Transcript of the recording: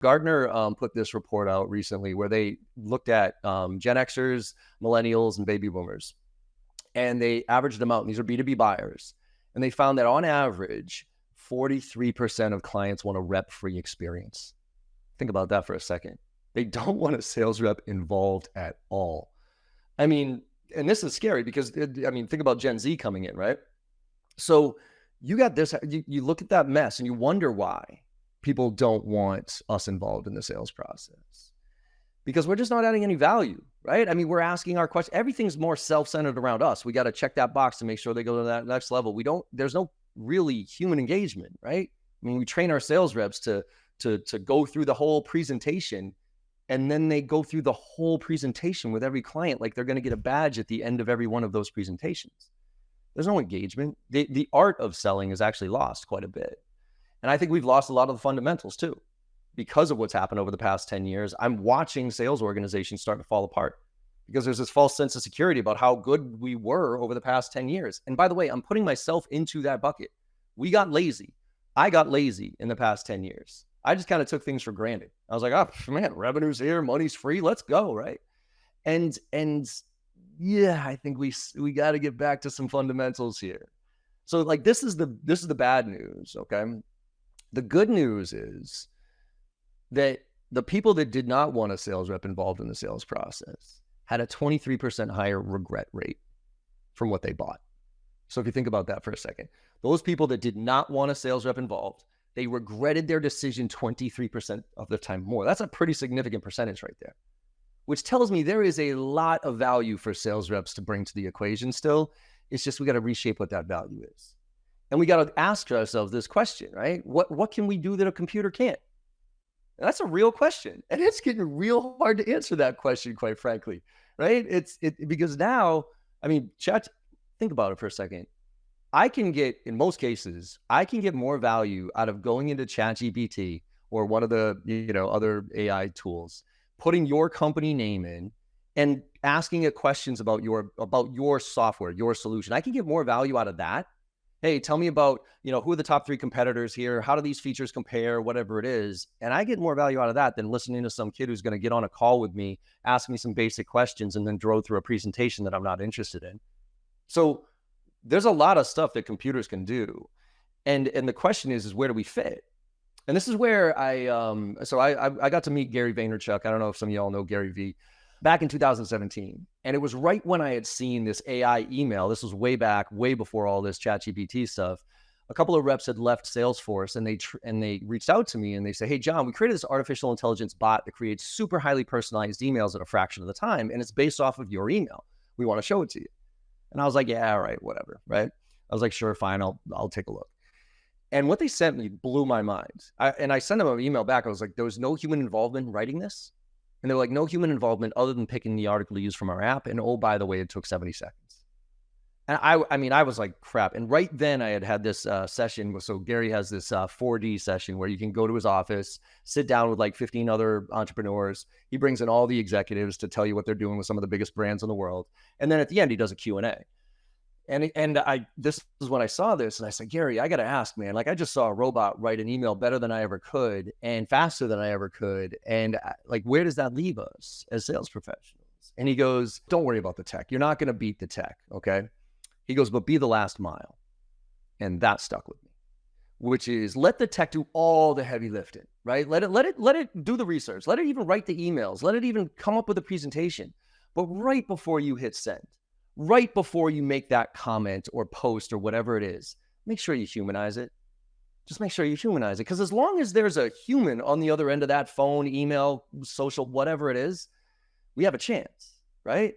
Gardner put this report out recently where they looked at Gen Xers, millennials, and baby boomers, and they averaged them out. And these are B2B buyers. And they found that on average, 43% of clients want a rep-free experience. Think about that for a second. They don't want a sales rep involved at all. I mean, and this is scary because, think about Gen Z coming in, right? So you got this, you look at that mess and you wonder why people don't want us involved in the sales process. Because we're just not adding any value, right? I mean, we're asking our questions. Everything's more self-centered around us. We got to check that box to make sure they go to that next level. There's no really human engagement, right? I mean, we train our sales reps to go through the whole presentation, and then they go through the whole presentation with every client like they're going to get a badge at the end of every one of those presentations. There's no engagement. The art of selling is actually lost quite a bit. And I think we've lost a lot of the fundamentals too. Because of what's happened over the past 10 years, I'm watching sales organizations start to fall apart because there's this false sense of security about how good we were over the past 10 years. And by the way, I'm putting myself into that bucket. We got lazy. I got lazy in the past 10 years. I just kind of took things for granted. I was like, oh man, revenue's here, money's free, let's go, right? And yeah, I think we got to get back to some fundamentals here. So like this is the bad news, okay? The good news is that the people that did not want a sales rep involved in the sales process had a 23% higher regret rate from what they bought. So if you think about that for a second, those people that did not want a sales rep involved, they regretted their decision 23% of the time more. That's a pretty significant percentage right there, which tells me there is a lot of value for sales reps to bring to the equation still. It's just we got to reshape what that value is. And we got to ask ourselves this question, right? What can we do that a computer can't? And that's a real question. And it's getting real hard to answer that question, quite frankly, right? Because now, I mean, chat, think about it for a second. In most cases, I can get more value out of going into ChatGPT or one of the, other AI tools, putting your company name in and asking it questions about your software, your solution. I can get more value out of that. Hey, tell me about, who are the top 3 competitors here? How do these features compare? Whatever it is. And I get more value out of that than listening to some kid who's going to get on a call with me, ask me some basic questions, and then throw through a presentation that I'm not interested in. So there's a lot of stuff that computers can do. And the question is where do we fit? And this is where I got to meet Gary Vaynerchuk. I don't know if some of y'all know Gary V. Back in 2017. And it was right when I had seen this AI email. This was way back, way before all this ChatGPT stuff. A couple of reps had left Salesforce and they reached out to me and they say, hey, John, we created this artificial intelligence bot that creates super highly personalized emails at a fraction of the time. And it's based off of your email. We want to show it to you. And I was like, yeah, all right, whatever, right? I was like, sure, fine, I'll take a look. And what they sent me blew my mind. I sent them an email back. I was like, there was no human involvement in writing this. And they're like, no human involvement other than picking the article to use from our app. And oh, by the way, it took 70 seconds. And I was like, crap. And right then I had this session. So Gary has this 4D session where you can go to his office, sit down with like 15 other entrepreneurs. He brings in all the executives to tell you what they're doing with some of the biggest brands in the world. And then at the end, he does a Q&A. This is when I saw this and I said, Gary, I got to ask, man, like I just saw a robot write an email better than I ever could and faster than I ever could. And like, where does that leave us as sales professionals? And he goes, don't worry about the tech. You're not going to beat the tech. Okay. He goes, but be the last mile. And that stuck with me, which is let the tech do all the heavy lifting, right? Let it do the research. Let it even write the emails. Let it even come up with a presentation. But right before you hit send, right before you make that comment or post or whatever it is, make sure you humanize it. Just make sure you humanize it. Because as long as there's a human on the other end of that phone, email, social, whatever it is, we have a chance, right?